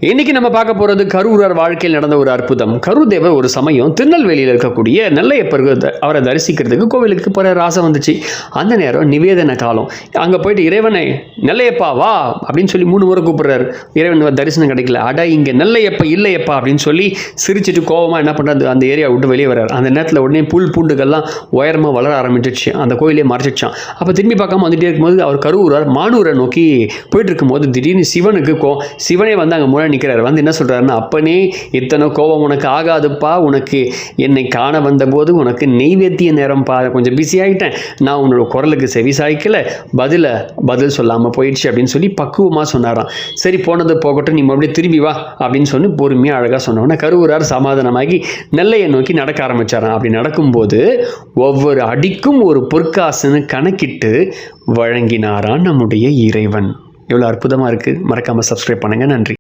இன்னைக்கு நம்ம பார்க்க போறது கரூரர் வாழ்க்கையில் நடந்த ஒரு அற்புதம். கரூர் தேவர் ஒரு சமயம் திருநெல்வேலியில் இருக்கக்கூடிய நெல்லையப்பர் அவரை தரிசிக்கிறதுக்கு கோவிலுக்கு போற ராசை வந்துச்சு. அந்த நேரம் நிவேதன காலம். அங்க போயிட்டு இறைவனை நெல்லையப்பா வா அப்படின்னு சொல்லி 3 முறை கூப்பிடுறாரு. இறைவன் தரிசனம் கிடைக்கல. அட இங்க நெல்லையப்பா இல்லையப்பா அப்படின்னு சொல்லி சிரிச்சிட்டு கோபமா என்ன பண்றது, அந்த ஏரியா விட்டு வெளியே வர்றாரு. அந்த நேரத்தில் உடனே புல் பூண்டுகள்லாம் உயரமா வளர ஆரம்பிச்சிச்சு. அந்த கோயிலே மறைச்சிச்சான். அப்ப திரும்பி பார்க்காம வந்துட்டே இருக்கும்போது அவர் கரூரர் மானூரை நோக்கி போயிட்டு இருக்கும்போது திடீர்னு சிவனுக்கு சிவனே வந்து அங்கே முன்னாடி நிற்கிறார். வந்து என்ன சொல்றாருன்னா, அப்பனே இத்தனை கோபம் உனக்கு ஆகாதுப்பா, உனக்கு என்னை காண வந்தபோது உனக்கு நெய்வேத்திய நேரம் பா, கொஞ்சம் பிஸி ஆகிட்டேன், நான் உன்னோட குரலுக்கு செவி சாய்க்கல, பதில் சொல்லாமல் போயிடுச்சு அப்படின்னு சொல்லி பக்குவமாக சொன்னாராம். சரி போனது போகட்டும், நீ மறுபடியும் திரும்பி வா அப்படின்னு சொல்லி பொறுமையாக அழகாக சொன்னோன்னா கரூரார் சமாதானமாகி நெல்லையை நோக்கி நடக்க ஆரம்பிச்சாராம். அப்படி நடக்கும்போது ஒவ்வொரு அடிக்கும் ஒரு பொற்காசுன்னு கணக்கிட்டு வழங்கினாரான் நம்முடைய இறைவன். எவ்வளோ அற்புதமாக இருக்குது. மறக்காமல் சப்ஸ்கிரைப் பண்ணுங்கள். நன்றி.